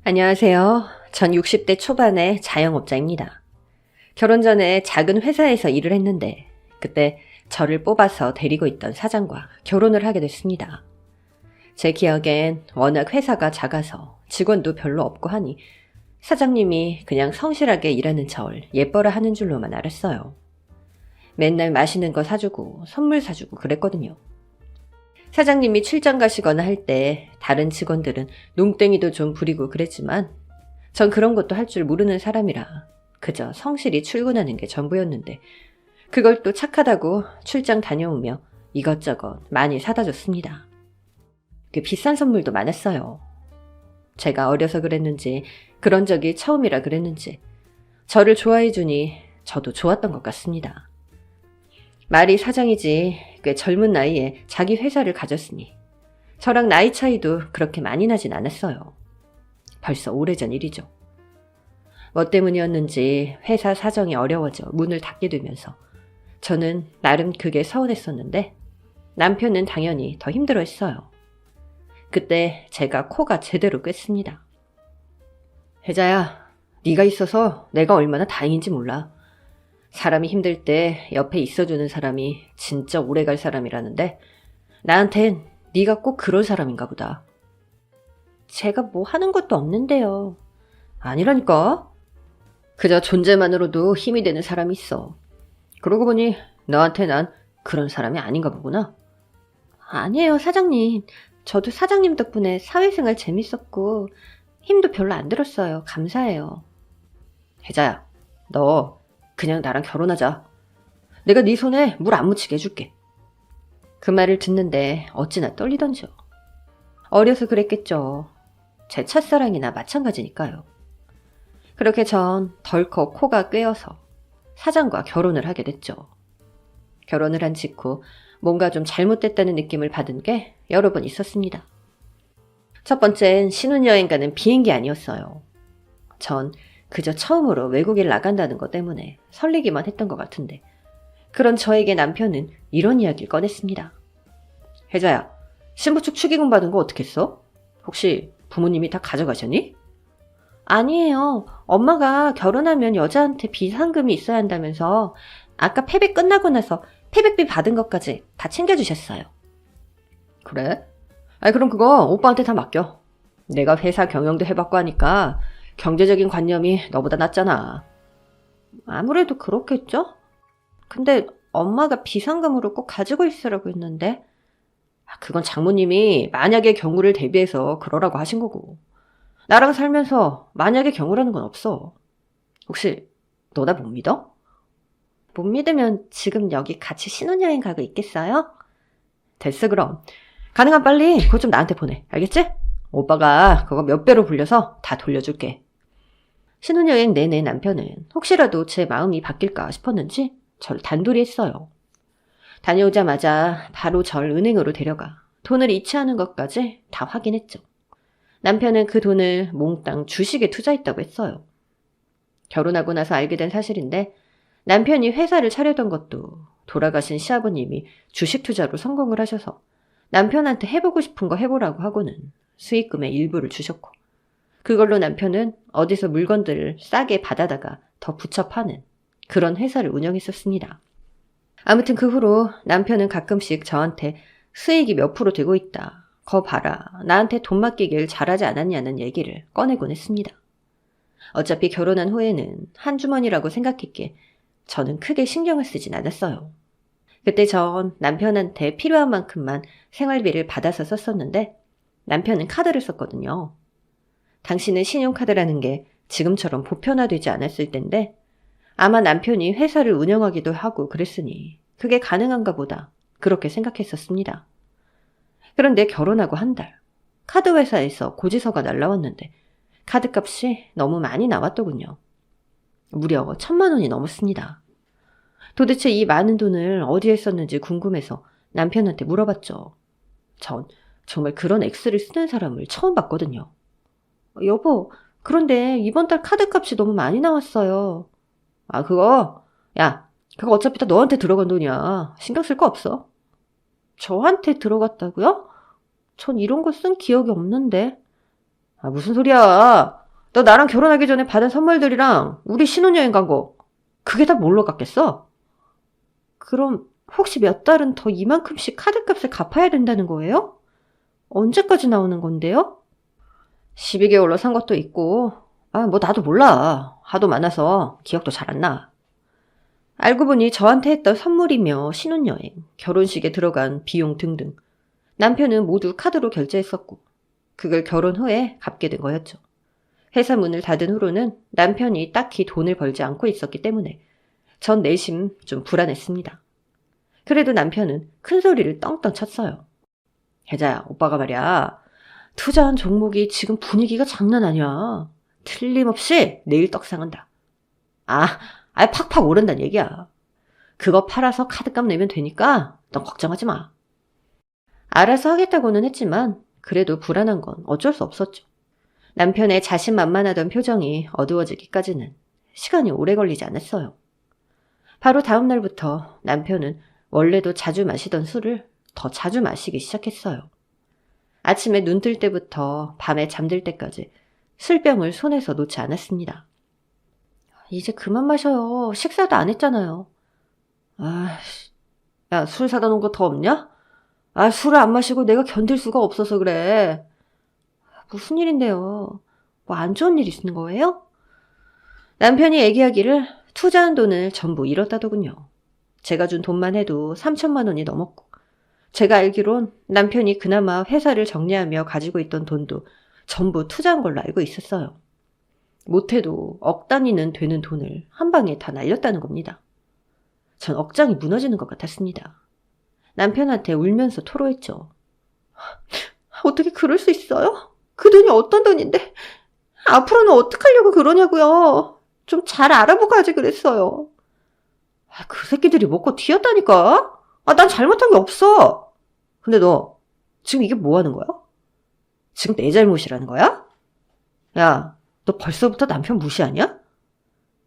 안녕하세요. 전 60대 초반의 자영업자입니다. 결혼 전에 작은 회사에서 일을 했는데 그때 저를 뽑아서 데리고 있던 사장과 결혼을 하게 됐습니다. 제 기억엔 워낙 회사가 작아서 직원도 별로 없고 하니 사장님이 그냥 성실하게 일하는 절 예뻐라 하는 줄로만 알았어요. 맨날 맛있는 거 사주고 선물 사주고 그랬거든요. 사장님이 출장 가시거나 할 때 다른 직원들은 농땡이도 좀 부리고 그랬지만 전 그런 것도 할 줄 모르는 사람이라 그저 성실히 출근하는 게 전부였는데 그걸 또 착하다고 출장 다녀오며 이것저것 많이 사다 줬습니다. 그 비싼 선물도 많았어요. 제가 어려서 그랬는지 그런 적이 처음이라 그랬는지 저를 좋아해 주니 저도 좋았던 것 같습니다. 말이 사장이지 꽤 젊은 나이에 자기 회사를 가졌으니 저랑 나이 차이도 그렇게 많이 나진 않았어요. 벌써 오래전 일이죠. 뭐 때문이었는지 회사 사정이 어려워져 문을 닫게 되면서 저는 나름 그게 서운했었는데 남편은 당연히 더 힘들어했어요. 그때 제가 코가 제대로 꿰습니다. 혜자야, 네가 있어서 내가 얼마나 다행인지 몰라. 사람이 힘들 때 옆에 있어주는 사람이 진짜 오래갈 사람이라는데 나한텐 네가 꼭 그럴 사람인가 보다. 제가 뭐 하는 것도 없는데요. 아니라니까. 그저 존재만으로도 힘이 되는 사람이 있어. 그러고 보니 너한테 난 그런 사람이 아닌가 보구나. 아니에요, 사장님. 저도 사장님 덕분에 사회생활 재밌었고 힘도 별로 안 들었어요. 감사해요. 혜자야, 너 그냥 나랑 결혼하자. 내가 네 손에 물 안 묻히게 해줄게. 그 말을 듣는데 어찌나 떨리던지요. 어려서 그랬겠죠. 제 첫사랑이나 마찬가지니까요. 그렇게 전 덜컥 코가 꿰어서 사장과 결혼을 하게 됐죠. 결혼을 한 직후 뭔가 좀 잘못됐다는 느낌을 받은 게 여러 번 있었습니다. 첫 번째는 신혼여행 가는 비행기 아니었어요. 전 그저 처음으로 외국에 나간다는 것 때문에 설레기만 했던 것 같은데 그런 저에게 남편은 이런 이야기를 꺼냈습니다. 혜자야, 신부 측 축의금 받은 거 어떻겠어? 혹시 부모님이 다 가져가셨니? 아니에요. 엄마가 결혼하면 여자한테 비상금이 있어야 한다면서 아까 패백 끝나고 나서 패백비 받은 것까지 다 챙겨주셨어요. 그래? 그럼 그거 오빠한테 다 맡겨. 내가 회사 경영도 해봤고 하니까 경제적인 관념이 너보다 낫잖아. 아무래도 그렇겠죠? 근데 엄마가 비상금으로 꼭 가지고 있으라고 했는데 그건 장모님이 만약의 경우를 대비해서 그러라고 하신 거고 나랑 살면서 만약의 경우라는 건 없어. 혹시 너 나 못 믿어? 못 믿으면 지금 여기 같이 신혼여행 가고 있겠어요? 됐어 그럼. 가능한 빨리 그거 좀 나한테 보내. 알겠지? 오빠가 그거 몇 배로 불려서 다 돌려줄게. 신혼여행 내내 남편은 혹시라도 제 마음이 바뀔까 싶었는지 절 단돌이 했어요. 다녀오자마자 바로 절 은행으로 데려가 돈을 이체하는 것까지 다 확인했죠. 남편은 그 돈을 몽땅 주식에 투자했다고 했어요. 결혼하고 나서 알게 된 사실인데 남편이 회사를 차리던 것도 돌아가신 시아버님이 주식 투자로 성공을 하셔서 남편한테 해보고 싶은 거 해보라고 하고는 수익금의 일부를 주셨고 그걸로 남편은 어디서 물건들을 싸게 받아다가 더 붙여 파는 그런 회사를 운영했었습니다. 아무튼 그 후로 남편은 가끔씩 저한테 수익이 몇 프로 되고 있다. 거 봐라. 나한테 돈 맡기길 잘하지 않았냐는 얘기를 꺼내곤 했습니다. 어차피 결혼한 후에는 한 주머니라고 생각했기에 저는 크게 신경을 쓰진 않았어요. 그때 전 남편한테 필요한 만큼만 생활비를 받아서 썼었는데 남편은 카드를 썼거든요. 당시는 신용카드라는 게 지금처럼 보편화되지 않았을 텐데 아마 남편이 회사를 운영하기도 하고 그랬으니 그게 가능한가 보다 그렇게 생각했었습니다. 그런데 결혼하고 한 달, 카드 회사에서 고지서가 날라왔는데 카드값이 너무 많이 나왔더군요. 무려 1,000만 원이 넘었습니다. 도대체 이 많은 돈을 어디에 썼는지 궁금해서 남편한테 물어봤죠. 전 정말 그런 액수를 쓰는 사람을 처음 봤거든요. 여보, 그런데 이번 달 카드값이 너무 많이 나왔어요. 그거 어차피 다 너한테 들어간 돈이야. 신경 쓸 거 없어. 저한테 들어갔다고요? 전 이런 거 쓴 기억이 없는데. 아, 무슨 소리야. 너 나랑 결혼하기 전에 받은 선물들이랑 우리 신혼여행 간 거, 그게 다 뭘로 갚겠어? 그럼 혹시 몇 달은 더 이만큼씩 카드값을 갚아야 된다는 거예요? 언제까지 나오는 건데요? 12개월로 산 것도 있고, 뭐 나도 몰라. 하도 많아서 기억도 잘 안 나. 알고 보니 저한테 했던 선물이며 신혼여행, 결혼식에 들어간 비용 등등 남편은 모두 카드로 결제했었고 그걸 결혼 후에 갚게 된 거였죠. 회사 문을 닫은 후로는 남편이 딱히 돈을 벌지 않고 있었기 때문에 전 내심 좀 불안했습니다. 그래도 남편은 큰 소리를 떵떵 쳤어요. 혜자야, 오빠가 말이야. 투자한 종목이 지금 분위기가 장난 아니야. 틀림없이 내일 떡상한다. 팍팍 오른다는 얘기야. 그거 팔아서 카드값 내면 되니까 넌 걱정하지 마. 알아서 하겠다고는 했지만 그래도 불안한 건 어쩔 수 없었죠. 남편의 자신만만하던 표정이 어두워지기까지는 시간이 오래 걸리지 않았어요. 바로 다음 날부터 남편은 원래도 자주 마시던 술을 더 자주 마시기 시작했어요. 아침에 눈 뜰 때부터 밤에 잠들 때까지 술병을 손에서 놓지 않았습니다. 이제 그만 마셔요. 식사도 안 했잖아요. 야, 술 사다 놓은 거 더 없냐? 술을 안 마시고 내가 견딜 수가 없어서 그래. 무슨 일인데요? 뭐 안 좋은 일 있는 거예요? 남편이 얘기하기를 투자한 돈을 전부 잃었다더군요. 제가 준 돈만 해도 3천만 원이 넘었고 제가 알기론 남편이 그나마 회사를 정리하며 가지고 있던 돈도 전부 투자한 걸로 알고 있었어요. 못해도 억 단위는 되는 돈을 한 방에 다 날렸다는 겁니다. 전 억장이 무너지는 것 같았습니다. 남편한테 울면서 토로했죠. 어떻게 그럴 수 있어요? 그 돈이 어떤 돈인데 앞으로는 어떡하려고 그러냐고요. 좀 잘 알아보고 하지 그랬어요. 그 새끼들이 먹고 튀었다니까. 난 잘못한 게 없어. 근데 너 지금 이게 뭐 하는 거야? 지금 내 잘못이라는 거야? 야, 너 벌써부터 남편 무시하냐?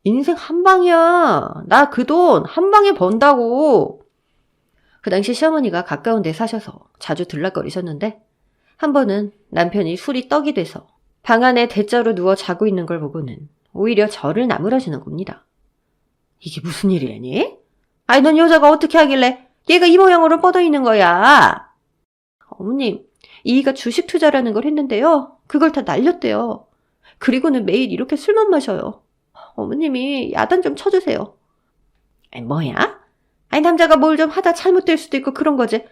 인생 한 방이야. 나 그 돈 한 방에 번다고. 그 당시 시어머니가 가까운 데 사셔서 자주 들락거리셨는데 한 번은 남편이 술이 떡이 돼서 방 안에 대자로 누워 자고 있는 걸 보고는 오히려 저를 나무라지는 겁니다. 이게 무슨 일이래니? 넌 여자가 어떻게 하길래 얘가 이 모양으로 뻗어 있는 거야? 어머님, 이이가 주식 투자라는 걸 했는데요. 그걸 다 날렸대요. 그리고는 매일 이렇게 술만 마셔요. 어머님이 야단 좀 쳐주세요. 뭐야? 남자가 뭘 좀 하다 잘못될 수도 있고 그런 거지.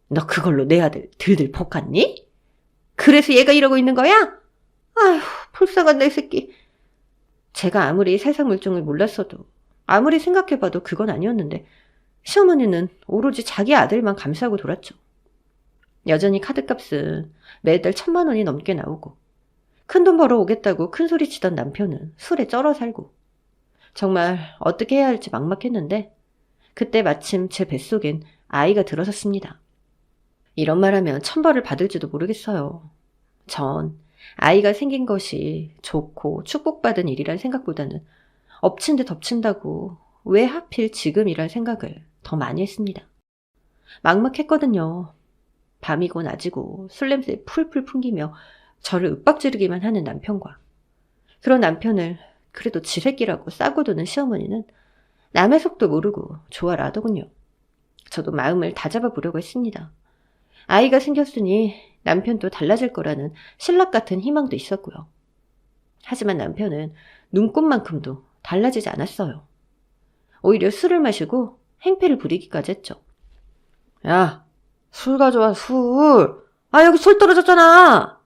너 그걸로 내 아들 들들 볶았니? 그래서 얘가 이러고 있는 거야? 아휴, 불쌍한 내 새끼. 제가 아무리 세상 물정을 몰랐어도 아무리 생각해봐도 그건 아니었는데 시어머니는 오로지 자기 아들만 감싸고 돌았죠. 여전히 카드값은 매달 1,000만 원이 넘게 나오고 큰돈 벌어오겠다고 큰소리치던 남편은 술에 쩔어 살고 정말 어떻게 해야 할지 막막했는데 그때 마침 제 뱃속엔 아이가 들어섰습니다. 이런 말하면 천벌을 받을지도 모르겠어요. 전 아이가 생긴 것이 좋고 축복받은 일이란 생각보다는 엎친 데 덮친다고 왜 하필 지금이란 생각을 더 많이 했습니다. 막막했거든요. 밤이고 낮이고 술냄새 풀풀 풍기며 저를 윽박지르기만 하는 남편과 그런 남편을 그래도 지 새끼라고 싸고 도는 시어머니는 남의 속도 모르고 좋아라 하더군요. 저도 마음을 다잡아 보려고 했습니다. 아이가 생겼으니 남편도 달라질 거라는 신락 같은 희망도 있었고요. 하지만 남편은 눈꽃만큼도 달라지지 않았어요. 오히려 술을 마시고 행패를 부리기까지 했죠. 야, 술 가져와, 술. 여기 술 떨어졌잖아.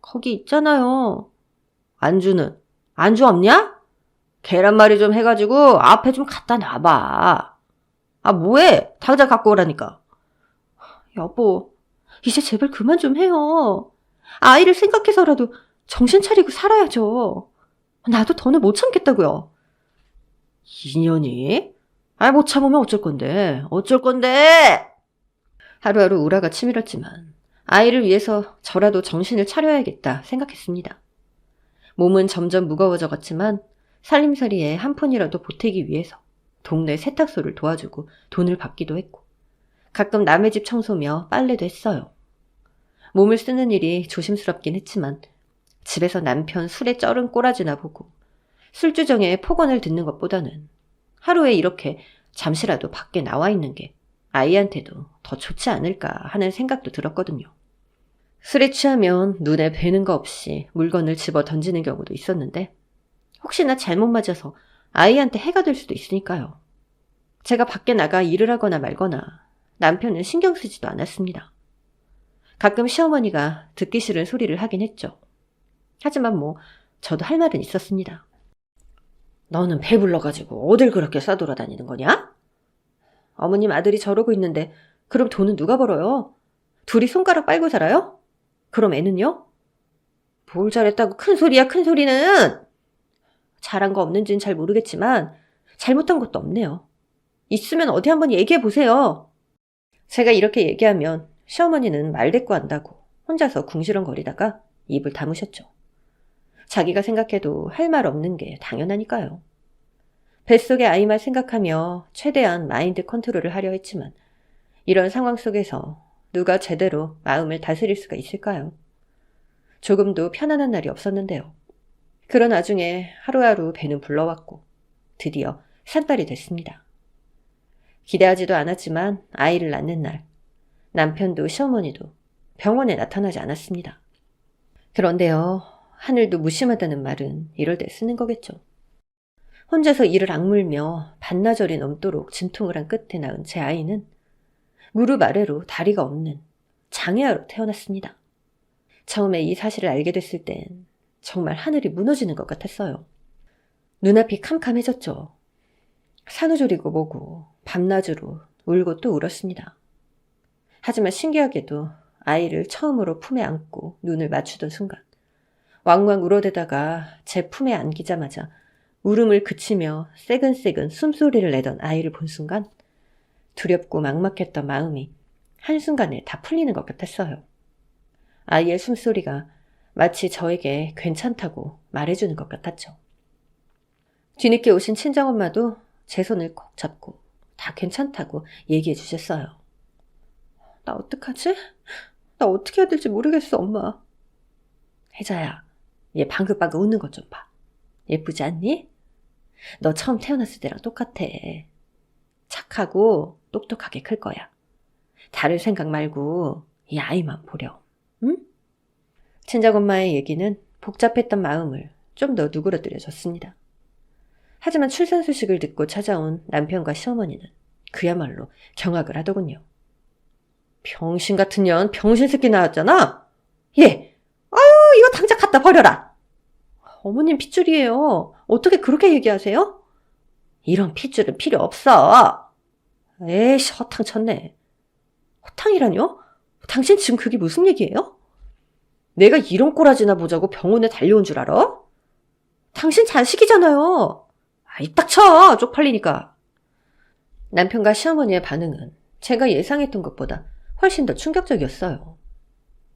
거기 있잖아요. 안주는? 안주 없냐? 계란말이 좀 해가지고 앞에 좀 갖다 놔봐. 뭐해? 당장 갖고 오라니까. 여보, 이제 제발 그만 좀 해요. 아이를 생각해서라도 정신 차리고 살아야죠. 나도 더는 못 참겠다고요. 2년이? 못 참으면 어쩔 건데. 어쩔 건데! 하루하루 우라가 치밀었지만 아이를 위해서 저라도 정신을 차려야겠다 생각했습니다. 몸은 점점 무거워져갔지만 살림살이에 한 푼이라도 보태기 위해서 동네 세탁소를 도와주고 돈을 받기도 했고 가끔 남의 집 청소며 빨래도 했어요. 몸을 쓰는 일이 조심스럽긴 했지만 집에서 남편 술에 쩔은 꼬라지나 보고 술주정에 폭언을 듣는 것보다는 하루에 이렇게 잠시라도 밖에 나와 있는 게 아이한테도 더 좋지 않을까 하는 생각도 들었거든요. 술에 취하면 눈에 뵈는 거 없이 물건을 집어 던지는 경우도 있었는데 혹시나 잘못 맞아서 아이한테 해가 될 수도 있으니까요. 제가 밖에 나가 일을 하거나 말거나 남편은 신경 쓰지도 않았습니다. 가끔 시어머니가 듣기 싫은 소리를 하긴 했죠. 하지만 저도 할 말은 있었습니다. 너는 배불러가지고 어딜 그렇게 싸돌아다니는 거냐? 어머님 아들이 저러고 있는데 그럼 돈은 누가 벌어요? 둘이 손가락 빨고 살아요? 그럼 애는요? 뭘 잘했다고 큰 소리야, 큰 소리는! 잘한 거 없는지는 잘 모르겠지만 잘못한 것도 없네요. 있으면 어디 한번 얘기해 보세요. 제가 이렇게 얘기하면 시어머니는 말대꾸한다고 혼자서 궁시렁거리다가 입을 다무셨죠. 자기가 생각해도 할 말 없는 게 당연하니까요. 뱃속의 아이만 생각하며 최대한 마인드 컨트롤을 하려 했지만 이런 상황 속에서 누가 제대로 마음을 다스릴 수가 있을까요? 조금도 편안한 날이 없었는데요. 그런 와중에 하루하루 배는 불러왔고 드디어 산딸이 됐습니다. 기대하지도 않았지만 아이를 낳는 날 남편도 시어머니도 병원에 나타나지 않았습니다. 그런데요, 하늘도 무심하다는 말은 이럴 때 쓰는 거겠죠. 혼자서 이를 악물며 반나절이 넘도록 진통을 한 끝에 낳은 제 아이는 무릎 아래로 다리가 없는 장애아로 태어났습니다. 처음에 이 사실을 알게 됐을 땐 정말 하늘이 무너지는 것 같았어요. 눈앞이 캄캄해졌죠. 산후조리고 뭐고 밤낮으로 울고 또 울었습니다. 하지만 신기하게도 아이를 처음으로 품에 안고 눈을 맞추던 순간 왕왕 울어대다가 제 품에 안기자마자 울음을 그치며 새근새근 숨소리를 내던 아이를 본 순간 두렵고 막막했던 마음이 한순간에 다 풀리는 것 같았어요. 아이의 숨소리가 마치 저에게 괜찮다고 말해주는 것 같았죠. 뒤늦게 오신 친정엄마도 제 손을 꼭 잡고 다 괜찮다고 얘기해 주셨어요. 나 어떡하지? 나 어떻게 해야 될지 모르겠어, 엄마. 혜자야, 얘 방긋방긋 웃는 것 좀 봐. 예쁘지 않니? 너 처음 태어났을 때랑 똑같아. 착하고 똑똑하게 클 거야. 다를 생각 말고 이 아이만 보렴. 응? 친정엄마의 얘기는 복잡했던 마음을 좀 더 누그러뜨려줬습니다. 하지만 출산 소식을 듣고 찾아온 남편과 시어머니는 그야말로 경악을 하더군요. 병신 같은 년 병신 새끼 나왔잖아? 예. 아유, 이거 당장 갖다 버려라. 어머님 핏줄이에요. 어떻게 그렇게 얘기하세요? 이런 핏줄은 필요 없어. 에이씨, 허탕 쳤네. 허탕이라뇨? 당신 지금 그게 무슨 얘기예요? 내가 이런 꼬라지나 보자고 병원에 달려온 줄 알아? 당신 자식이잖아요. 입 닥쳐, 쪽팔리니까. 남편과 시어머니의 반응은 제가 예상했던 것보다 훨씬 더 충격적이었어요.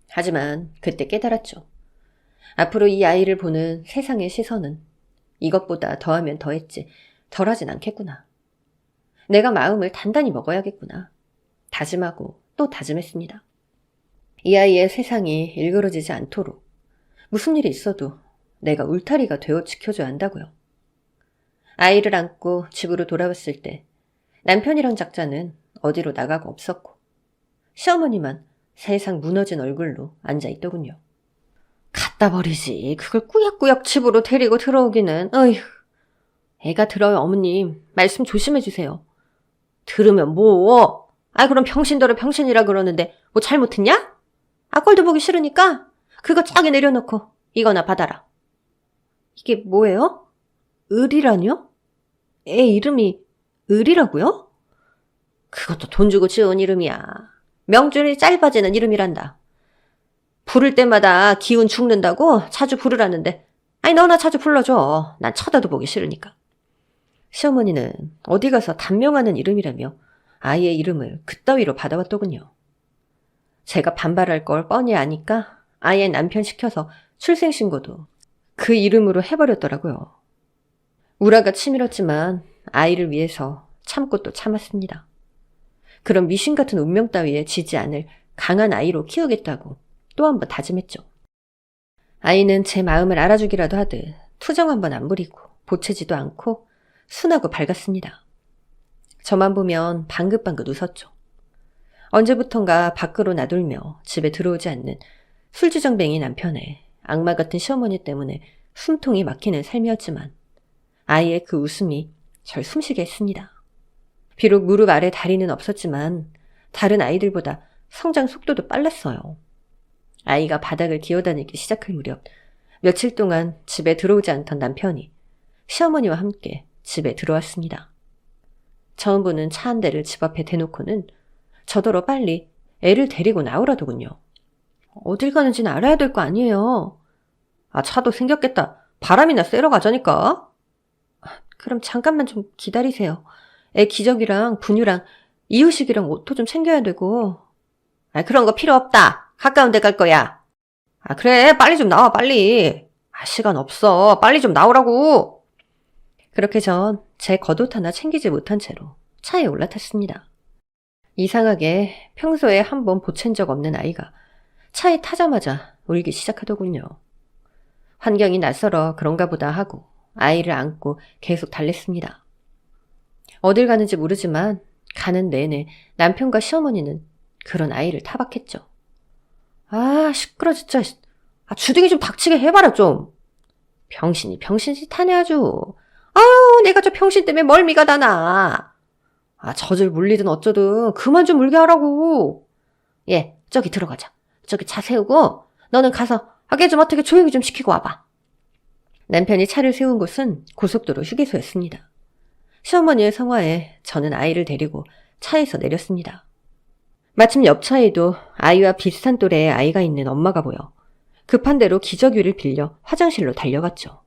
하지만 그때 깨달았죠. 앞으로 이 아이를 보는 세상의 시선은 이것보다 더하면 더했지 덜하진 않겠구나. 내가 마음을 단단히 먹어야겠구나. 다짐하고 또 다짐했습니다. 이 아이의 세상이 일그러지지 않도록 무슨 일이 있어도 내가 울타리가 되어 지켜줘야 한다고요. 아이를 안고 집으로 돌아왔을 때 남편이랑 작자는 어디로 나가고 없었고 시어머니만 세상 무너진 얼굴로 앉아있더군요. 갖다 버리지. 그걸 꾸역꾸역 집으로 데리고 들어오기는. 어휴. 애가 들어요, 어머님. 말씀 조심해주세요. 들으면 뭐? 그럼 병신더러 병신이라 그러는데 뭐 잘못했냐? 꼴도 보기 싫으니까 그거 저기 내려놓고 이거나 받아라. 이게 뭐예요? 을이라뇨? 애 이름이 을이라고요? 그것도 돈 주고 지은 이름이야. 명줄이 짧아지는 이름이란다. 부를 때마다 기운 죽는다고 자주 부르라는데 너나 자주 불러줘. 난 쳐다도 보기 싫으니까. 시어머니는 어디 가서 단명하는 이름이라며 아이의 이름을 그따위로 받아왔더군요. 제가 반발할 걸 뻔히 아니까 아이의 남편 시켜서 출생신고도 그 이름으로 해버렸더라고요. 우라가 치밀었지만 아이를 위해서 참고 또 참았습니다. 그런 미신 같은 운명 따위에 지지 않을 강한 아이로 키우겠다고 또 한 번 다짐했죠. 아이는 제 마음을 알아주기라도 하듯 투정 한번 안 부리고 보채지도 않고 순하고 밝았습니다. 저만 보면 방긋방긋 웃었죠. 언제부턴가 밖으로 나돌며 집에 들어오지 않는 술주정뱅이 남편의 악마 같은 시어머니 때문에 숨통이 막히는 삶이었지만 아이의 그 웃음이 절 숨쉬게 했습니다. 비록 무릎 아래 다리는 없었지만 다른 아이들보다 성장 속도도 빨랐어요. 아이가 바닥을 기어다니기 시작할 무렵 며칠 동안 집에 들어오지 않던 남편이 시어머니와 함께 집에 들어왔습니다. 처음 보는 차 한 대를 집 앞에 대놓고는 저더러 빨리 애를 데리고 나오라더군요. 어딜 가는지는 알아야 될 거 아니에요. 차도 생겼겠다. 바람이나 쐬러 가자니까. 그럼 잠깐만 좀 기다리세요. 애 기저귀랑 분유랑 이유식이랑 옷도 좀 챙겨야 되고. 그런 거 필요 없다. 가까운 데 갈 거야. 그래, 빨리 좀 나와, 빨리. 시간 없어. 빨리 좀 나오라고. 그렇게 전 제 겉옷 하나 챙기지 못한 채로 차에 올라탔습니다. 이상하게 평소에 한 번 보챈 적 없는 아이가 차에 타자마자 울기 시작하더군요. 환경이 낯설어 그런가 보다 하고 아이를 안고 계속 달랬습니다. 어딜 가는지 모르지만 가는 내내 남편과 시어머니는 그런 아이를 타박했죠. 시끄러 진짜. 주둥이 좀 닥치게 해봐라 좀. 병신이 타네 아주. 내가 저 병신 때문에 멀미가 나나. 젖을 물리든 어쩌든 그만 좀 물게 하라고. 저기 들어가자. 저기 차 세우고 너는 가서 걔 좀 어떻게 조용히 좀 시키고 와봐. 남편이 차를 세운 곳은 고속도로 휴게소였습니다. 시어머니의 성화에 저는 아이를 데리고 차에서 내렸습니다. 마침 옆 차에도 아이와 비슷한 또래의 아이가 있는 엄마가 보여 급한 대로 기저귀를 빌려 화장실로 달려갔죠.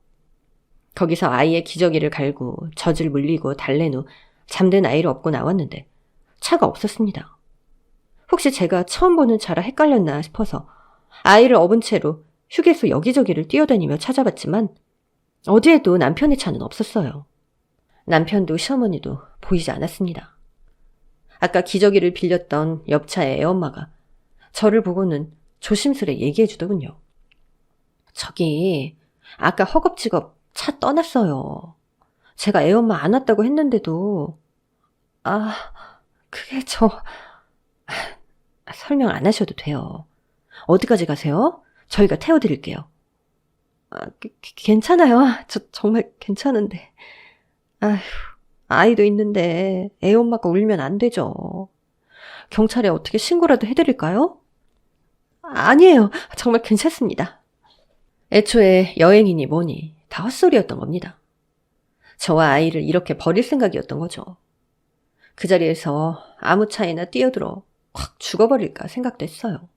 거기서 아이의 기저귀를 갈고 젖을 물리고 달랜 후 잠든 아이를 업고 나왔는데 차가 없었습니다. 혹시 제가 처음 보는 차라 헷갈렸나 싶어서 아이를 업은 채로 휴게소 여기저기를 뛰어다니며 찾아봤지만 어디에도 남편의 차는 없었어요. 남편도 시어머니도 보이지 않았습니다. 아까 기저귀를 빌렸던 옆차의 애엄마가 저를 보고는 조심스레 얘기해 주더군요. 저기 아까 허겁지겁 차 떠났어요. 제가 애엄마 안 왔다고 했는데도 그게 설명 안 하셔도 돼요. 어디까지 가세요? 저희가 태워드릴게요. 괜찮아요. 저 정말 괜찮은데. 아이도 있는데 애엄마가 울면 안 되죠. 경찰에 어떻게 신고라도 해드릴까요? 아니에요. 정말 괜찮습니다. 애초에 여행이니 뭐니 다 헛소리였던 겁니다. 저와 아이를 이렇게 버릴 생각이었던 거죠. 그 자리에서 아무 차에나 뛰어들어 확 죽어버릴까 생각도 했어요.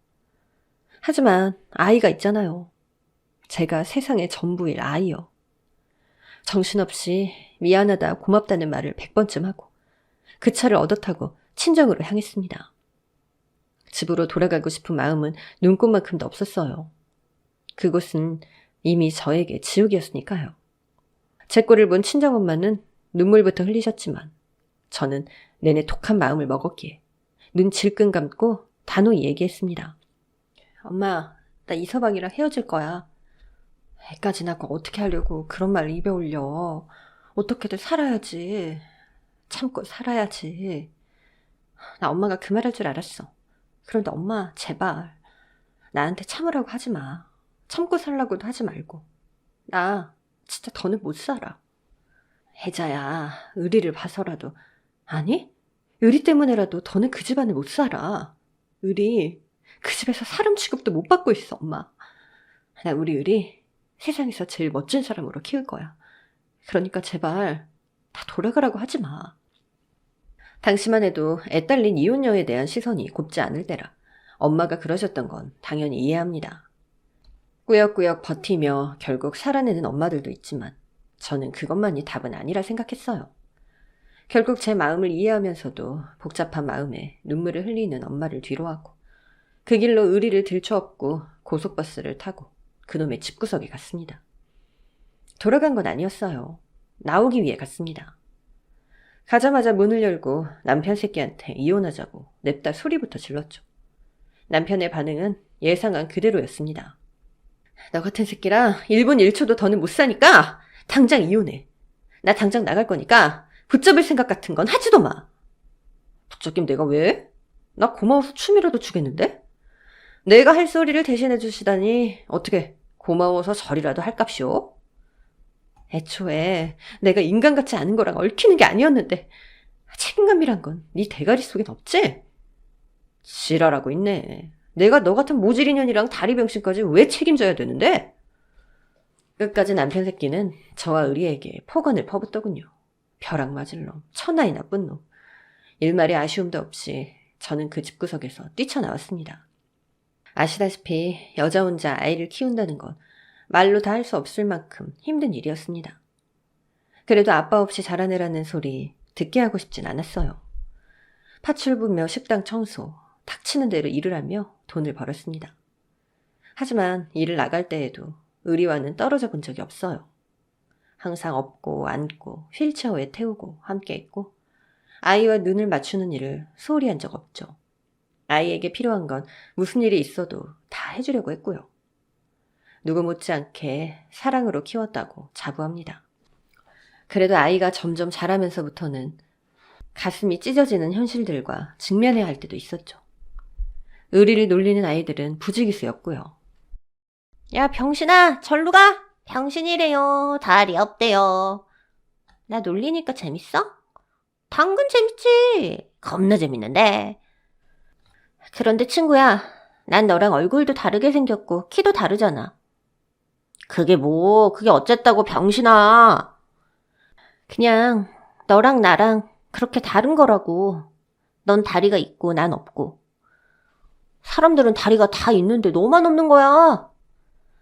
하지만 아이가 있잖아요. 제가 세상의 전부일 아이요. 정신없이 미안하다 고맙다는 말을 100번쯤 하고 그 차를 얻어 타고 친정으로 향했습니다. 집으로 돌아가고 싶은 마음은 눈꽃만큼도 없었어요. 그곳은 이미 저에게 지옥이었으니까요. 제 꼴을 본 친정엄마는 눈물부터 흘리셨지만 저는 내내 독한 마음을 먹었기에 눈 질끈 감고 단호히 얘기했습니다. 엄마, 나 이서방이랑 헤어질 거야. 애까지 낳고 어떻게 하려고 그런 말을 입에 올려. 어떻게든 살아야지. 참고 살아야지. 나 엄마가 그 말 할 줄 알았어. 그런데 엄마, 제발 나한테 참으라고 하지 마. 참고 살라고도 하지 말고. 나 진짜 더는 못 살아. 혜자야, 의리를 봐서라도. 아니, 의리 때문에라도 더는 그 집안에 못 살아. 의리, 그 집에서 사람 취급도 못 받고 있어, 엄마. 나 우리 의리 세상에서 제일 멋진 사람으로 키울 거야. 그러니까 제발 다 돌아가라고 하지 마. 당시만 해도 애 딸린 이혼녀에 대한 시선이 곱지 않을 때라 엄마가 그러셨던 건 당연히 이해합니다. 꾸역꾸역 버티며 결국 살아내는 엄마들도 있지만 저는 그것만이 답은 아니라 생각했어요. 결국 제 마음을 이해하면서도 복잡한 마음에 눈물을 흘리는 엄마를 뒤로하고 그 길로 의리를 들쳐업고 고속버스를 타고 그놈의 집구석에 갔습니다. 돌아간 건 아니었어요. 나오기 위해 갔습니다. 가자마자 문을 열고 남편 새끼한테 이혼하자고 냅다 소리부터 질렀죠. 남편의 반응은 예상한 그대로였습니다. 너 같은 새끼랑 1분 1초도 더는 못 사니까 당장 이혼해. 나 당장 나갈 거니까 붙잡을 생각 같은 건 하지도 마. 붙잡긴 내가 왜? 나 고마워서 춤이라도 추겠는데? 내가 할 소리를 대신해 주시다니 어떻게 고마워서 절이라도 할 값이오? 애초에 내가 인간 같지 않은 거랑 얽히는 게 아니었는데 책임감이란 건 네 대가리 속엔 없지? 지랄하고 있네. 내가 너 같은 모질인년이랑 다리병신까지 왜 책임져야 되는데? 끝까지 남편 새끼는 저와 의리에게 폭언을 퍼붓더군요. 벼락 맞을 놈, 천하의 나쁜 놈. 일말의 아쉬움도 없이 저는 그 집구석에서 뛰쳐나왔습니다. 아시다시피 여자 혼자 아이를 키운다는 건 말로 다 할 수 없을 만큼 힘든 일이었습니다. 그래도 아빠 없이 자라내라는 소리 듣게 하고 싶진 않았어요. 파출부며 식당 청소, 닥치는 대로 일을 하며 돈을 벌었습니다. 하지만 일을 나갈 때에도 의리와는 떨어져 본 적이 없어요. 항상 업고 안고 휠체어에 태우고 함께했고 아이와 눈을 맞추는 일을 소홀히 한 적 없죠. 아이에게 필요한 건 무슨 일이 있어도 다 해주려고 했고요. 누구 못지않게 사랑으로 키웠다고 자부합니다. 그래도 아이가 점점 자라면서부터는 가슴이 찢어지는 현실들과 직면해야 할 때도 있었죠. 의리를 놀리는 아이들은 부지기수였고요. 야 병신아 절로 가! 병신이래요. 다리 없대요. 나 놀리니까 재밌어? 당근 재밌지. 겁나 재밌는데. 그런데 친구야, 난 너랑 얼굴도 다르게 생겼고 키도 다르잖아. 그게 어쨌다고 병신아. 그냥 너랑 나랑 그렇게 다른 거라고. 넌 다리가 있고 난 없고. 사람들은 다리가 다 있는데 너만 없는 거야.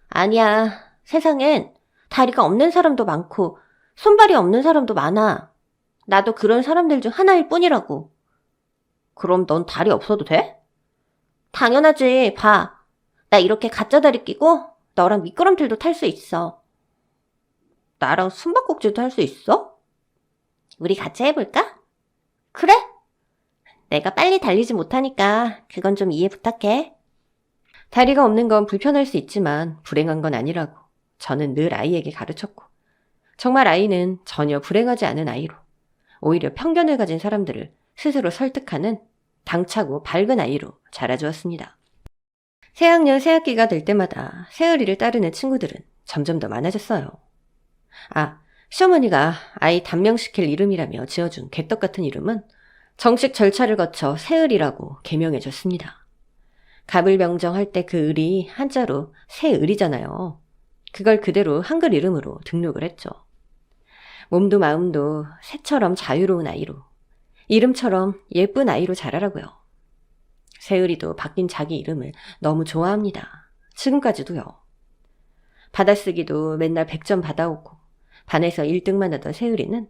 아니야. 세상엔 다리가 없는 사람도 많고 손발이 없는 사람도 많아. 나도 그런 사람들 중 하나일 뿐이라고. 그럼 넌 다리 없어도 돼? 당연하지. 봐. 나 이렇게 가짜 다리 끼고 너랑 미끄럼틀도 탈 수 있어. 나랑 숨바꼭질도 할 수 있어? 우리 같이 해볼까? 그래? 내가 빨리 달리지 못하니까 그건 좀 이해 부탁해. 다리가 없는 건 불편할 수 있지만 불행한 건 아니라고 저는 늘 아이에게 가르쳤고 정말 아이는 전혀 불행하지 않은 아이로 오히려 편견을 가진 사람들을 스스로 설득하는 당차고 밝은 아이로 자라주었습니다. 새학년 새학기가 될 때마다 새의리를 따르는 친구들은 점점 더 많아졌어요. 시어머니가 아이 단명시킬 이름이라며 지어준 개떡 같은 이름은 정식 절차를 거쳐 새의리라고 개명해줬습니다. 갑을명정할 때 그 을이 한자로 새의리잖아요. 그걸 그대로 한글 이름으로 등록을 했죠. 몸도 마음도 새처럼 자유로운 아이로, 이름처럼 예쁜 아이로 자라라고요. 새의리도 바뀐 자기 이름을 너무 좋아합니다. 지금까지도요. 받아쓰기도 맨날 100점 받아오고 반에서 1등만 하던 새의리는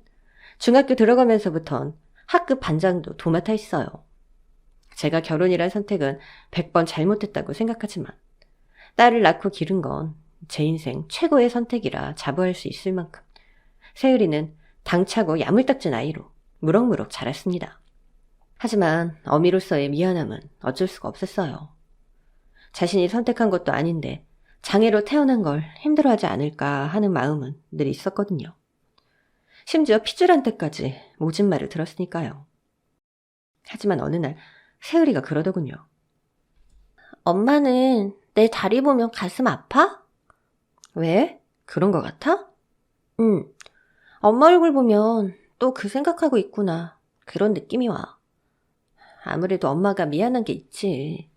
중학교 들어가면서부턴 학급 반장도 도맡아 있어요. 제가 결혼이란 선택은 100번 잘못했다고 생각하지만 딸을 낳고 기른 건 제 인생 최고의 선택이라 자부할 수 있을 만큼 새의리는 당차고 야물딱진 아이로 무럭무럭 자랐습니다. 하지만 어미로서의 미안함은 어쩔 수가 없었어요. 자신이 선택한 것도 아닌데 장애로 태어난 걸 힘들어하지 않을까 하는 마음은 늘 있었거든요. 심지어 피줄한 때까지 모진 말을 들었으니까요. 하지만 어느 날 새의리가 그러더군요. 엄마는 내 다리 보면 가슴 아파? 왜? 그런 거 같아? 응. 엄마 얼굴 보면 또 그 생각하고 있구나. 그런 느낌이 와. 아무래도 엄마가 미안한 게 있지.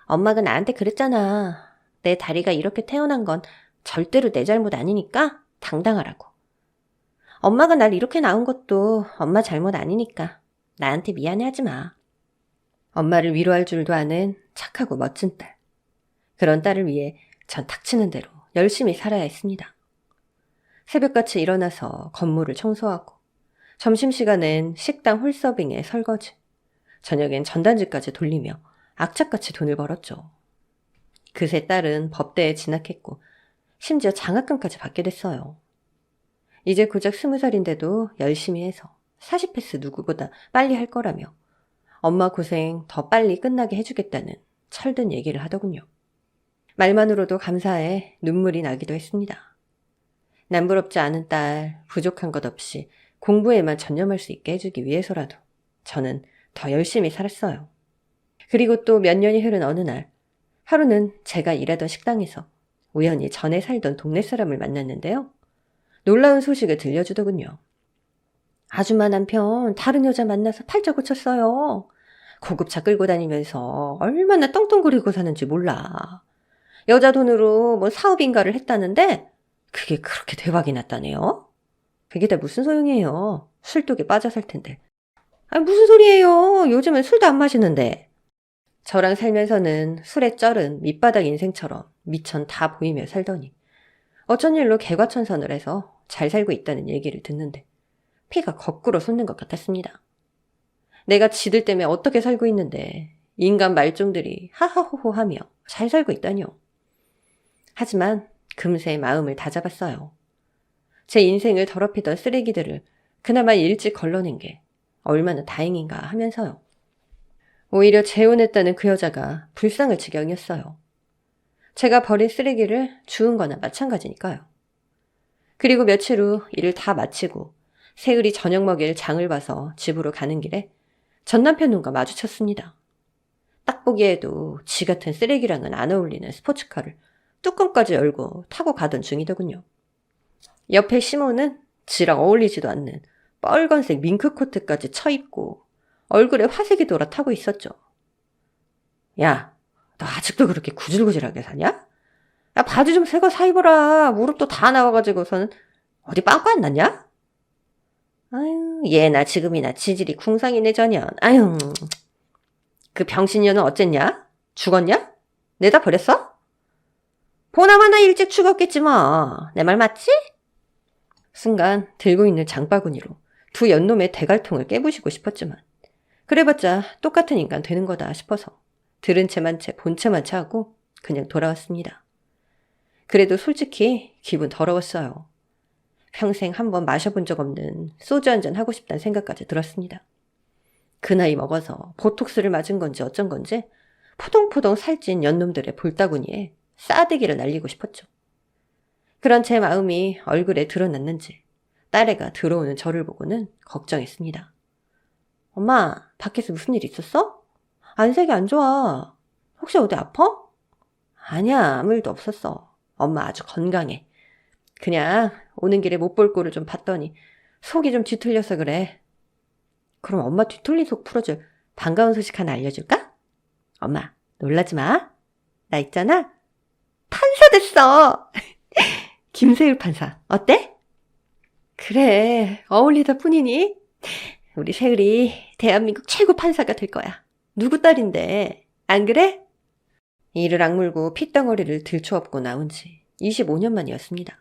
엄마가 나한테 그랬잖아. 내 다리가 이렇게 태어난 건 절대로 내 잘못 아니니까 당당하라고. 엄마가 날 이렇게 낳은 것도 엄마 잘못 아니니까 나한테 미안해하지 마. 엄마를 위로할 줄도 아는 착하고 멋진 딸. 그런 딸을 위해 전 닥치는 대로 열심히 살아야 했습니다. 새벽같이 일어나서 건물을 청소하고 점심시간엔 식당 홀서빙에 설거지, 저녁엔 전단지까지 돌리며 악착같이 돈을 벌었죠. 그새 딸은 법대에 진학했고 심지어 장학금까지 받게 됐어요. 이제 고작 20살인데도 열심히 해서 40패스 누구보다 빨리 할 거라며 엄마 고생 더 빨리 끝나게 해주겠다는 철든 얘기를 하더군요. 말만으로도 감사해 눈물이 나기도 했습니다. 남부럽지 않은 딸, 부족한 것 없이 공부에만 전념할 수 있게 해주기 위해서라도 저는 더 열심히 살았어요. 그리고 또 몇 년이 흐른 어느 날, 하루는 제가 일하던 식당에서 우연히 전에 살던 동네 사람을 만났는데요. 놀라운 소식을 들려주더군요. 아줌마 남편 다른 여자 만나서 팔자 고쳤어요. 고급차 끌고 다니면서 얼마나 떵떵거리고 사는지 몰라. 여자 돈으로 뭐 사업인가를 했다는데 그게 그렇게 대박이 났다네요. 그게 다 무슨 소용이에요. 술독에 빠져 살 텐데. 아, 무슨 소리예요. 요즘은 술도 안 마시는데. 저랑 살면서는 술에 쩔은 밑바닥 인생처럼 미천 다 보이며 살더니 어쩐 일로 개과천선을 해서 잘 살고 있다는 얘기를 듣는데 피가 거꾸로 솟는 것 같았습니다. 내가 지들 때문에 어떻게 살고 있는데 인간 말종들이 하하호호 하며 잘 살고 있다니요. 하지만 금세 마음을 다잡았어요. 제 인생을 더럽히던 쓰레기들을 그나마 일찍 걸러낸 게 얼마나 다행인가 하면서요. 오히려 재혼했다는 그 여자가 불쌍할 지경이었어요. 제가 버린 쓰레기를 주운 거나 마찬가지니까요. 그리고 며칠 후 일을 다 마치고 새으리 저녁 먹일 장을 봐서 집으로 가는 길에 전 남편 눈과 마주쳤습니다. 딱 보기에도 지 같은 쓰레기랑은 안 어울리는 스포츠카를 뚜껑까지 열고 타고 가던 중이더군요. 옆에 시모는 지랑 어울리지도 않는 빨간색 밍크코트까지 쳐입고 얼굴에 화색이 돌아 타고 있었죠. 야, 너 아직도 그렇게 구질구질하게 사냐? 야, 바지 좀 새 거 사 입어라. 무릎도 다 나와가지고서는 어디 빵꾸 안 났냐? 아유, 얘나 지금이나 지질이 궁상이네 전혀. 아유, 그 병신년은 어쨌냐? 죽었냐? 내다 버렸어? 보나마나 일찍 죽었겠지 뭐. 내 말 맞지? 순간 들고 있는 장바구니로 두 연놈의 대갈통을 깨부시고 싶었지만 그래봤자 똑같은 인간 되는 거다 싶어서 들은 채만 채 본 채만 채 하고 그냥 돌아왔습니다. 그래도 솔직히 기분 더러웠어요. 평생 한번 마셔본 적 없는 소주 한잔 하고 싶다는 생각까지 들었습니다. 그 나이 먹어서 보톡스를 맞은 건지 어쩐 건지 포동포동 살찐 연놈들의 볼따구니에 싸대기를 날리고 싶었죠. 그런 제 마음이 얼굴에 드러났는지 딸애가 들어오는 저를 보고는 걱정했습니다. 엄마, 밖에서 무슨 일 있었어? 안색이 안 좋아. 혹시 어디 아파? 아니야, 아무 일도 없었어. 엄마 아주 건강해. 그냥 오는 길에 못 볼 꼴을 좀 봤더니 속이 좀 뒤틀려서 그래. 그럼 엄마 뒤틀린 속 풀어줄 반가운 소식 하나 알려줄까? 엄마, 놀라지 마. 나 있잖아. 판사 됐어. 김세율 판사. 어때? 그래, 어울리다 뿐이니? 우리 세율이 대한민국 최고 판사가 될 거야. 누구 딸인데, 안 그래? 이를 악물고 핏덩어리를 들추업고 나온 지 25년 만이었습니다.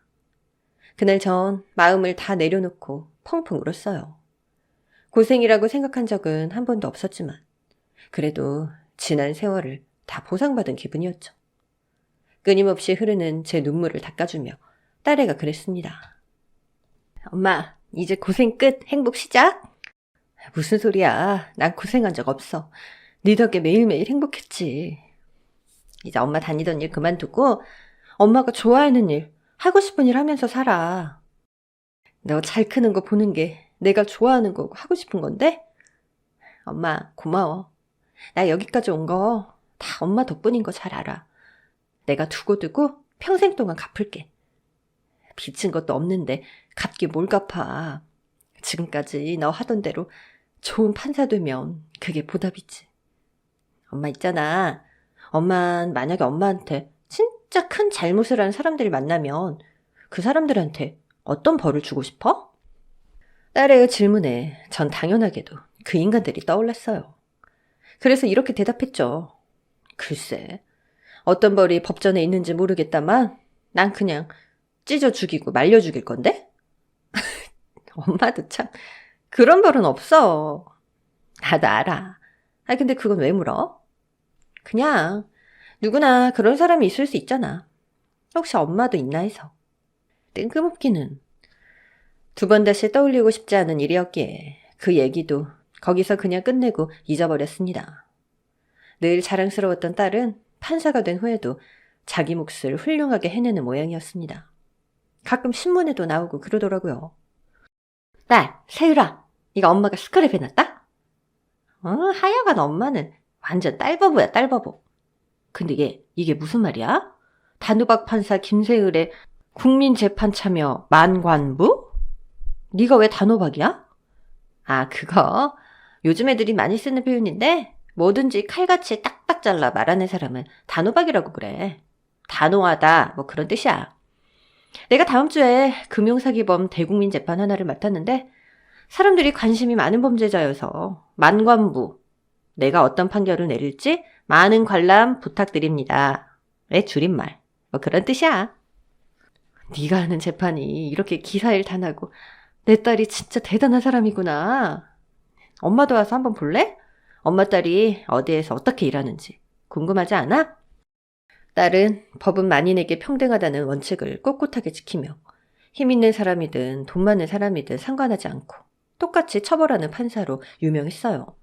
그날 전 마음을 다 내려놓고 펑펑 울었어요. 고생이라고 생각한 적은 한 번도 없었지만 그래도 지난 세월을 다 보상받은 기분이었죠. 끊임없이 흐르는 제 눈물을 닦아주며 딸애가 그랬습니다. 엄마, 이제 고생 끝, 행복 시작? 무슨 소리야. 난 고생한 적 없어. 네 덕에 매일매일 행복했지. 이제 엄마 다니던 일 그만두고 엄마가 좋아하는 일, 하고 싶은 일 하면서 살아. 너 잘 크는 거 보는 게 내가 좋아하는 거고 하고 싶은 건데? 엄마, 고마워. 나 여기까지 온 거 다 엄마 덕분인 거 잘 알아. 내가 두고두고 평생 동안 갚을게. 빚은 것도 없는데 갚기 뭘 갚아. 지금까지 너 하던 대로 좋은 판사 되면 그게 보답이지. 엄마 있잖아. 엄만 만약에 엄마한테 진짜 큰 잘못을 한 사람들을 만나면 그 사람들한테 어떤 벌을 주고 싶어? 딸의 질문에 전 당연하게도 그 인간들이 떠올랐어요. 그래서 이렇게 대답했죠. 글쎄, 어떤 벌이 법전에 있는지 모르겠다만 난 그냥 찢어 죽이고 말려 죽일 건데? 엄마도 참 그런 벌은 없어. 나도 알아. 아 근데 그건 왜 물어? 그냥 누구나 그런 사람이 있을 수 있잖아. 혹시 엄마도 있나 해서. 뜬금없기는. 두 번 다시 떠올리고 싶지 않은 일이었기에 그 얘기도 거기서 그냥 끝내고 잊어버렸습니다. 늘 자랑스러웠던 딸은 판사가 된 후에도 자기 몫을 훌륭하게 해내는 모양이었습니다. 가끔 신문에도 나오고 그러더라고요. 딸, 세율아, 이거 엄마가 스크랩 해놨다? 하여간 엄마는 완전 딸바보야, 딸바보. 근데 이게 무슨 말이야? 단호박 판사 김세율의 국민재판 참여 만관부? 네가 왜 단호박이야? 아, 그거 요즘 애들이 많이 쓰는 표현인데 뭐든지 칼같이 딱딱 잘라 말하는 사람은 단호박이라고 그래. 단호하다 뭐 그런 뜻이야. 내가 다음 주에 금융사기범 대국민 재판 하나를 맡았는데 사람들이 관심이 많은 범죄자여서 만관부, 내가 어떤 판결을 내릴지 많은 관람 부탁드립니다. 의 줄임말 뭐 그런 뜻이야. 네가 하는 재판이 이렇게 기사일 단하고 내 딸이 진짜 대단한 사람이구나. 엄마도 와서 한번 볼래? 엄마 딸이 어디에서 어떻게 일하는지 궁금하지 않아? 딸은 법은 만인에게 평등하다는 원칙을 꼿꼿하게 지키며 힘 있는 사람이든 돈 많은 사람이든 상관하지 않고 똑같이 처벌하는 판사로 유명했어요.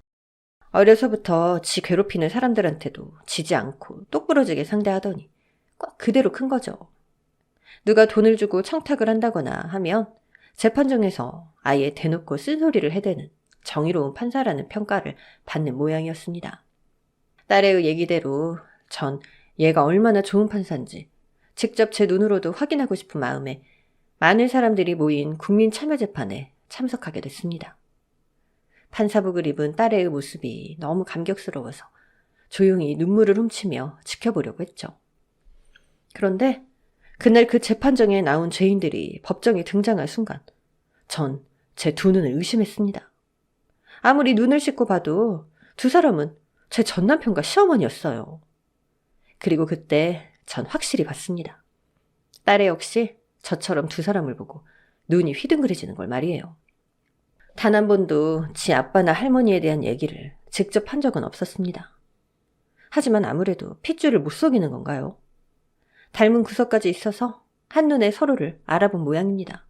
어려서부터 지 괴롭히는 사람들한테도 지지 않고 똑부러지게 상대하더니 꽉 그대로 큰 거죠. 누가 돈을 주고 청탁을 한다거나 하면 재판정에서 아예 대놓고 쓴소리를 해대는 정의로운 판사라는 평가를 받는 모양이었습니다. 딸의 얘기대로 전 얘가 얼마나 좋은 판사인지 직접 제 눈으로도 확인하고 싶은 마음에 많은 사람들이 모인 국민참여재판에 참석하게 됐습니다. 판사복을 입은 딸의 모습이 너무 감격스러워서 조용히 눈물을 훔치며 지켜보려고 했죠. 그런데 그날 그 재판정에 나온 죄인들이 법정에 등장한 순간 전 제 두 눈을 의심했습니다. 아무리 눈을 씻고 봐도 두 사람은 제 전남편과 시어머니였어요. 그리고 그때 전 확실히 봤습니다. 딸애 역시 저처럼 두 사람을 보고 눈이 휘둥그레지는 걸 말이에요. 단 한 번도 지 아빠나 할머니에 대한 얘기를 직접 한 적은 없었습니다. 하지만 아무래도 핏줄을 못 속이는 건가요? 닮은 구석까지 있어서 한눈에 서로를 알아본 모양입니다.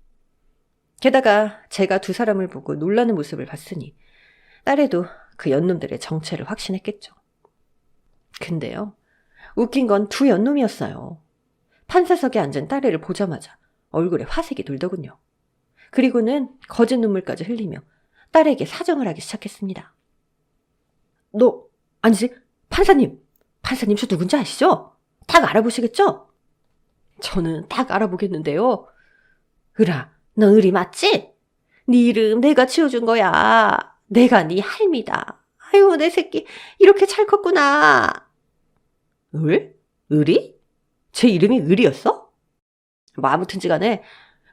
게다가 제가 두 사람을 보고 놀라는 모습을 봤으니 딸애도 그 연놈들의 정체를 확신했겠죠. 근데요, 웃긴 건 두 연놈이었어요. 판사석에 앉은 딸애를 보자마자 얼굴에 화색이 돌더군요. 그리고는 거짓 눈물까지 흘리며 딸에게 사정을 하기 시작했습니다. 아니지, 판사님 저 누군지 아시죠? 딱 알아보시겠죠? 저는 딱 알아보겠는데요. 으라, 너 의리 맞지? 네 이름 내가 지어준 거야. 내가 네 할미다. 아유, 내 새끼 이렇게 잘 컸구나. 의리? 제 이름이 의리였어? 뭐 아무튼지 간에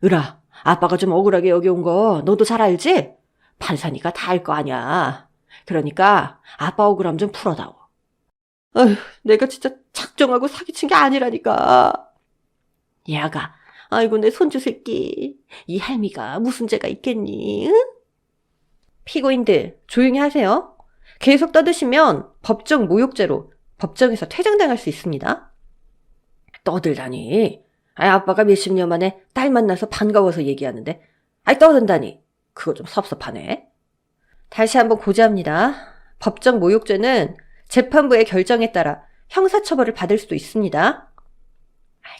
으라, 아빠가 좀 억울하게 여겨온 거 너도 잘 알지? 판사니까 다 알 거 아니야. 그러니까 아빠 억울함 좀 풀어다오. 아휴, 내가 진짜 작정하고 사기친 게 아니라니까. 야가, 아이고 내 손주 새끼. 이 할미가 무슨 죄가 있겠니? 응? 피고인들 조용히 하세요. 계속 떠드시면 법정 모욕죄로 법정에서 퇴장당할 수 있습니다. 떠들다니. 아빠가 몇십 년 만에 딸 만나서 반가워서 얘기하는데 떠든다니. 그거 좀 섭섭하네. 다시 한번 고지합니다. 법정 모욕죄는 재판부의 결정에 따라 형사처벌을 받을 수도 있습니다.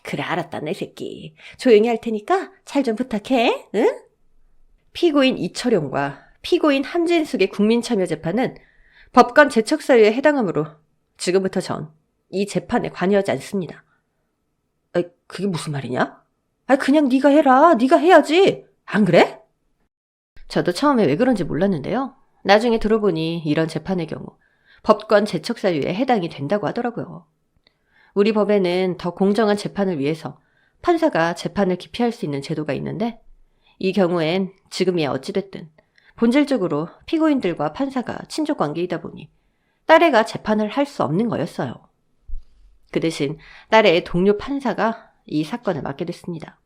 그래, 알았다 내 새끼. 조용히 할 테니까 잘 좀 부탁해. 응? 피고인 이철용과 피고인 함진숙의 국민참여재판은 법관 제척사유에 해당하므로 지금부터 전 이 재판에 관여하지 않습니다. 그게 무슨 말이냐? 그냥 네가 해라. 네가 해야지. 안 그래? 저도 처음에 왜 그런지 몰랐는데요. 나중에 들어보니 이런 재판의 경우 법관 제척사유에 해당이 된다고 하더라고요. 우리 법에는 더 공정한 재판을 위해서 판사가 재판을 기피할 수 있는 제도가 있는데 이 경우엔 지금이야 어찌됐든 본질적으로 피고인들과 판사가 친족 관계이다 보니 딸애가 재판을 할 수 없는 거였어요. 그 대신 딸애의 동료 판사가 이 사건을 맡게 됐습니다.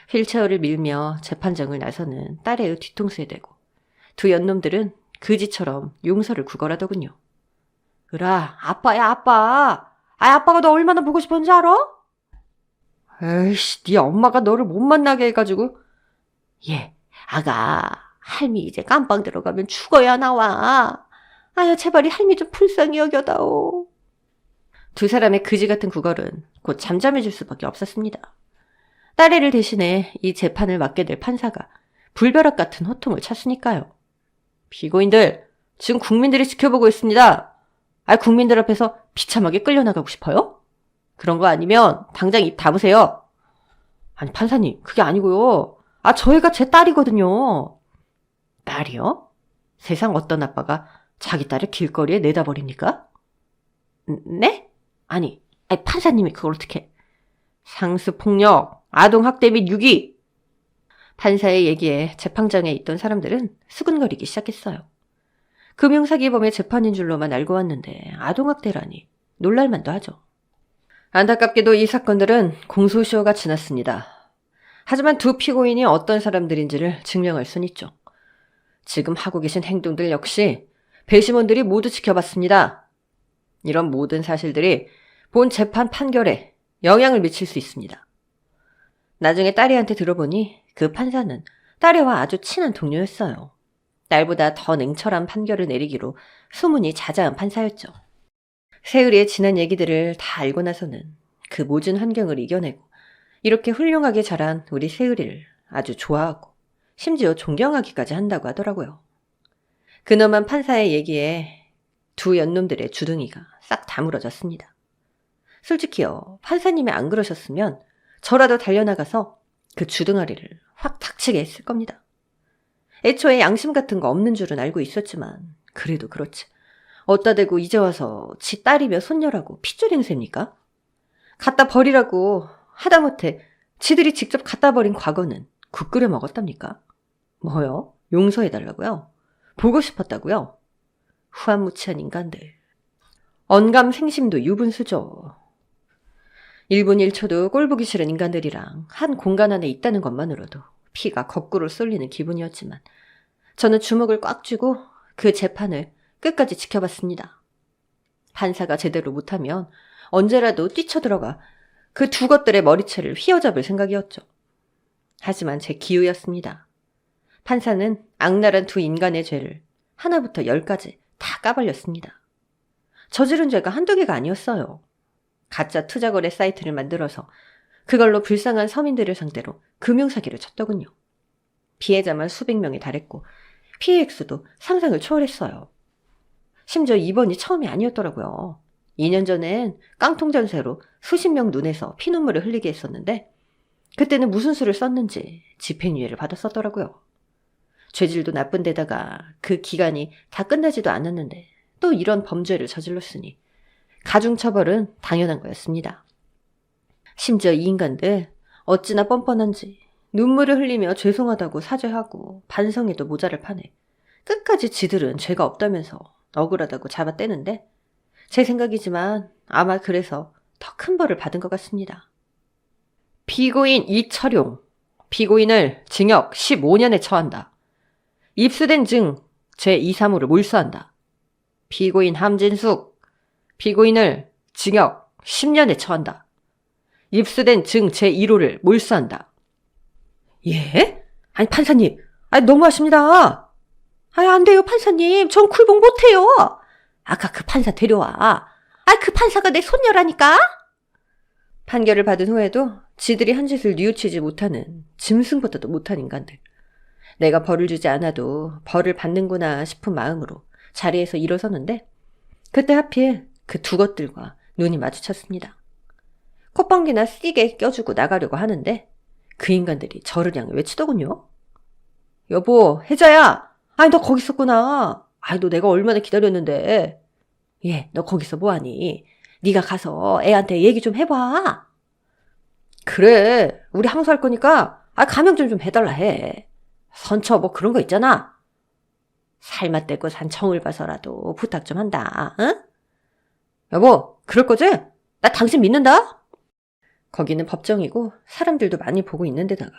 휠체어를 밀며 재판정을 나서는 딸애의 뒤통수에 대고 두 연놈들은 그지처럼 용서를 구걸하더군요. 으라, 아빠야 아빠. 아빠가 너 얼마나 보고 싶었는지 알아? 에이씨, 네 엄마가 너를 못 만나게 해가지고. 아가, 할미 이제 깜빵 들어가면 죽어야 나와. 아야, 제발 이 할미 좀 불쌍히 여겨다오. 두 사람의 그지 같은 구걸은 곧 잠잠해질 수밖에 없었습니다. 딸애를 대신해 이 재판을 맡게 될 판사가 불벼락 같은 호통을 쳤으니까요. 피고인들, 지금 국민들이 지켜보고 있습니다. 국민들 앞에서 비참하게 끌려나가고 싶어요? 그런 거 아니면 당장 입 다무세요. 아니, 판사님, 그게 아니고요. 저 애가 제 딸이거든요. 딸이요? 세상 어떤 아빠가 자기 딸을 길거리에 내다 버립니까? 네? 아니, 판사님이 그걸 어떻게. 상습폭력, 아동학대 및 유기. 판사의 얘기에 재판장에 있던 사람들은 수근거리기 시작했어요. 금융사기범의 재판인 줄로만 알고 왔는데 아동학대라니 놀랄만도 하죠. 안타깝게도 이 사건들은 공소시효가 지났습니다. 하지만 두 피고인이 어떤 사람들인지를 증명할 순 있죠. 지금 하고 계신 행동들 역시 배심원들이 모두 지켜봤습니다. 이런 모든 사실들이 본 재판 판결에 영향을 미칠 수 있습니다. 나중에 딸애한테 들어보니 그 판사는 딸애와 아주 친한 동료였어요. 딸보다 더 냉철한 판결을 내리기로 소문이 자자한 판사였죠. 세율이의 지난 얘기들을 다 알고 나서는 그 모진 환경을 이겨내고 이렇게 훌륭하게 자란 우리 세율이를 아주 좋아하고 심지어 존경하기까지 한다고 하더라고요. 근엄한 판사의 얘기에 두 연놈들의 주둥이가 싹 다물어졌습니다. 솔직히요, 판사님이 안 그러셨으면 저라도 달려나가서 그 주둥아리를 확 닥치게 했을 겁니다. 애초에 양심 같은 거 없는 줄은 알고 있었지만 그래도 그렇지. 어따 대고 이제 와서 지 딸이며 손녀라고 핏줄 행세입니까? 갖다 버리라고 하다못해 지들이 직접 갖다 버린 과거는 국 끓여 먹었답니까? 뭐요? 용서해달라고요? 보고 싶었다고요? 후한무치한 인간들. 언감생심도 유분수죠. 1분 1초도 꼴보기 싫은 인간들이랑 한 공간 안에 있다는 것만으로도 피가 거꾸로 쏠리는 기분이었지만 저는 주먹을 꽉 쥐고 그 재판을 끝까지 지켜봤습니다. 판사가 제대로 못하면 언제라도 뛰쳐들어가 그 두 것들의 머리채를 휘어잡을 생각이었죠. 하지만 제 기우였습니다. 판사는 악랄한 두 인간의 죄를 하나부터 10까지 다 까발렸습니다. 저지른 죄가 한두 개가 아니었어요. 가짜 투자거래 사이트를 만들어서 그걸로 불쌍한 서민들을 상대로 금융사기를 쳤더군요. 피해자만 수백 명에 달했고 피해 액수도 상상을 초월했어요. 심지어 이번이 처음이 아니었더라고요. 2년 전엔 깡통 전세로 수십 명 눈에서 피눈물을 흘리게 했었는데 그때는 무슨 수를 썼는지 집행유예를 받았었더라고요. 죄질도 나쁜 데다가 그 기간이 다 끝나지도 않았는데 또 이런 범죄를 저질렀으니 가중처벌은 당연한 거였습니다. 심지어 이 인간들 어찌나 뻔뻔한지 눈물을 흘리며 죄송하다고 사죄하고 반성해도 모자를 파네. 끝까지 지들은 죄가 없다면서 억울하다고 잡아떼는데 제 생각이지만 아마 그래서 더 큰 벌을 받은 것 같습니다. 피고인 이철용, 피고인을 징역 15년에 처한다. 입수된 증 제235를 몰수한다. 피고인 함진숙, 피고인을 징역 10년에 처한다. 입수된 증 제1호를 몰수한다. 예? 아니 판사님, 너무하십니다. 안 돼요 판사님, 전 쿨봉 못해요. 아까 그 판사 데려와. 그 판사가 내 손녀라니까. 판결을 받은 후에도 지들이 한 짓을 뉘우치지 못하는 짐승보다도 못한 인간들. 내가 벌을 주지 않아도 벌을 받는구나 싶은 마음으로 자리에서 일어서는데 그때 하필 그 두 것들과 눈이 마주쳤습니다. 콧방귀나 띠게 껴주고 나가려고 하는데 그 인간들이 저를 향해 외치더군요. 여보, 혜자야. 너 거기 있었구나. 너 내가 얼마나 기다렸는데. 예, 너 거기서 뭐하니? 네가 가서 애한테 얘기 좀 해봐. 그래, 우리 항소할 거니까 감형 좀 해달라 해. 선처 뭐 그런 거 있잖아. 살맛 떼고 산 정을 봐서라도 부탁 좀 한다. 응? 여보, 그럴 거지? 나 당신 믿는다. 거기는 법정이고 사람들도 많이 보고 있는 데다가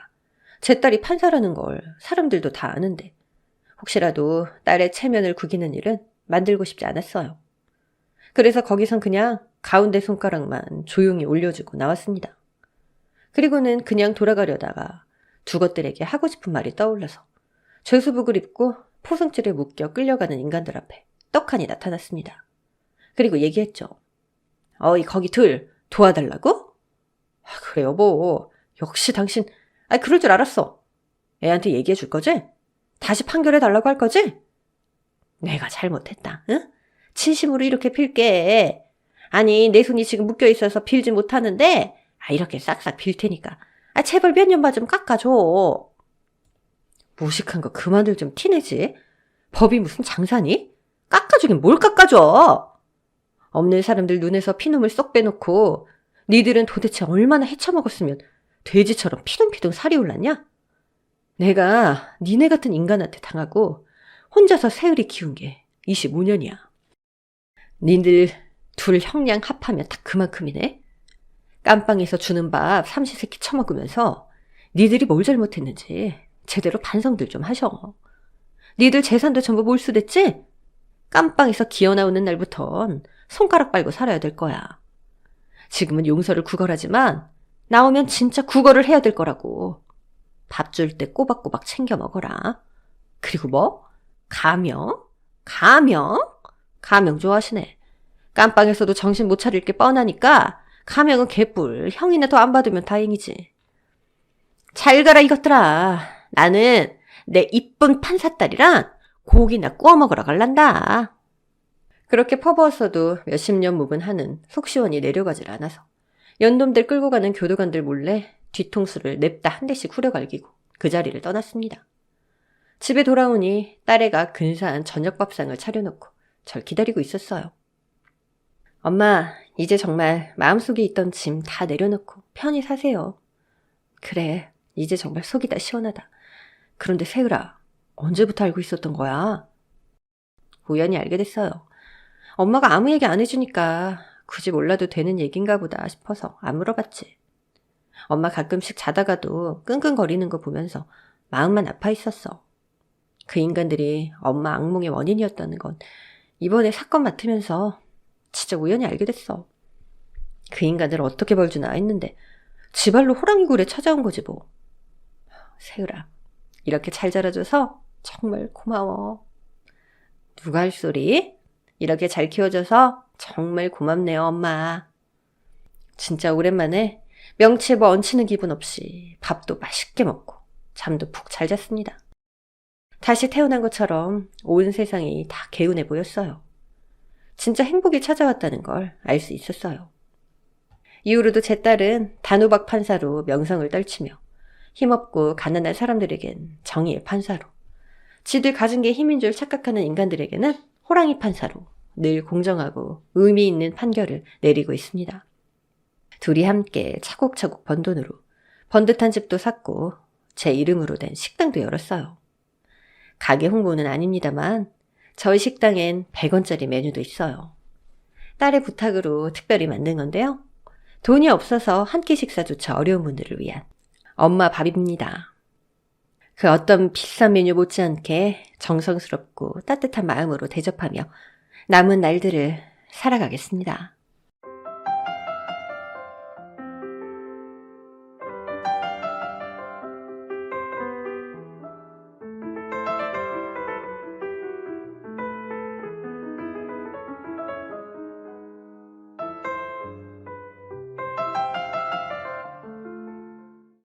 제 딸이 판사라는 걸 사람들도 다 아는데 혹시라도 딸의 체면을 구기는 일은 만들고 싶지 않았어요. 그래서 거기선 그냥 가운데 손가락만 조용히 올려주고 나왔습니다. 그리고는 그냥 돌아가려다가 두 것들에게 하고 싶은 말이 떠올라서 죄수복을 입고 포승줄에 묶여 끌려가는 인간들 앞에 떡하니 나타났습니다. 그리고 얘기했죠. 어이, 거기 둘 도와달라고? 그래, 여보. 역시 당신, 그럴 줄 알았어. 애한테 얘기해 줄 거지? 다시 판결해 달라고 할 거지? 내가 잘못했다, 응? 진심으로 이렇게 빌게. 아니, 내 손이 지금 묶여 있어서 빌지 못하는데, 이렇게 싹싹 빌 테니까. 제발 몇 년만 좀 깎아줘. 무식한 거 그만들 좀 티내지. 법이 무슨 장사니? 깎아주긴 뭘 깎아줘. 없는 사람들 눈에서 피눈물 쏙 빼놓고 니들은 도대체 얼마나 헤쳐먹었으면 돼지처럼 피둥피둥 살이 올랐냐? 내가 니네 같은 인간한테 당하고 혼자서 새으리 키운 게 25년이야. 니들 둘 형량 합하면 딱 그만큼이네. 깜빵에서 주는 밥 삼시세끼 처먹으면서 니들이 뭘 잘못했는지 제대로 반성들 좀 하셔. 니들 재산도 전부 몰수됐지? 깜빵에서 기어나오는 날부턴 손가락 빨고 살아야 될 거야. 지금은 용서를 구걸하지만 나오면 진짜 구걸을 해야 될 거라고. 밥 줄 때 꼬박꼬박 챙겨 먹어라. 그리고 뭐? 가명? 가명 좋아하시네. 깜빵에서도 정신 못 차릴 게 뻔하니까 가명은 개뿔. 형이나 더 안 받으면 다행이지. 잘 가라 이것들아. 나는 내 이쁜 판사딸이랑 고기나 구워 먹으러 갈란다. 그렇게 퍼부었어도 몇십 년 묵은 한은 속 시원히 내려가질 않아서 연놈들 끌고 가는 교도관들 몰래 뒤통수를 냅다 한 대씩 후려갈기고 그 자리를 떠났습니다. 집에 돌아오니 딸애가 근사한 저녁 밥상을 차려놓고 절 기다리고 있었어요. 엄마, 이제 정말 마음속에 있던 짐 다 내려놓고 편히 사세요. 그래, 이제 정말 속이 다 시원하다. 그런데 세으라, 언제부터 알고 있었던 거야? 우연히 알게 됐어요. 엄마가 아무 얘기 안 해주니까 굳이 몰라도 되는 얘긴가 보다 싶어서 안 물어봤지. 엄마 가끔씩 자다가도 끙끙거리는 거 보면서 마음만 아파 있었어. 그 인간들이 엄마 악몽의 원인이었다는 건 이번에 사건 맡으면서 진짜 우연히 알게 됐어. 그 인간들 어떻게 벌주나 했는데 지발로 호랑이 굴에 찾아온 거지 뭐. 세으라, 이렇게 잘 자라줘서 정말 고마워. 누가 할 소리? 이렇게 잘 키워줘서 정말 고맙네요, 엄마. 진짜 오랜만에 명치에 뭐 얹히는 기분 없이 밥도 맛있게 먹고 잠도 푹 잘 잤습니다. 다시 태어난 것처럼 온 세상이 다 개운해 보였어요. 진짜 행복이 찾아왔다는 걸 알 수 있었어요. 이후로도 제 딸은 단호박 판사로 명성을 떨치며 힘없고 가난한 사람들에겐 정의의 판사로, 지들 가진 게 힘인 줄 착각하는 인간들에게는 호랑이 판사로 늘 공정하고 의미 있는 판결을 내리고 있습니다. 둘이 함께 차곡차곡 번 돈으로 번듯한 집도 샀고 제 이름으로 된 식당도 열었어요. 가게 홍보는 아닙니다만 저희 식당엔 100원짜리 메뉴도 있어요. 딸의 부탁으로 특별히 만든 건데요. 돈이 없어서 한 끼 식사조차 어려운 분들을 위한 엄마 밥입니다. 그 어떤 비싼 메뉴 못지않게 정성스럽고 따뜻한 마음으로 대접하며 남은 날들을 살아가겠습니다.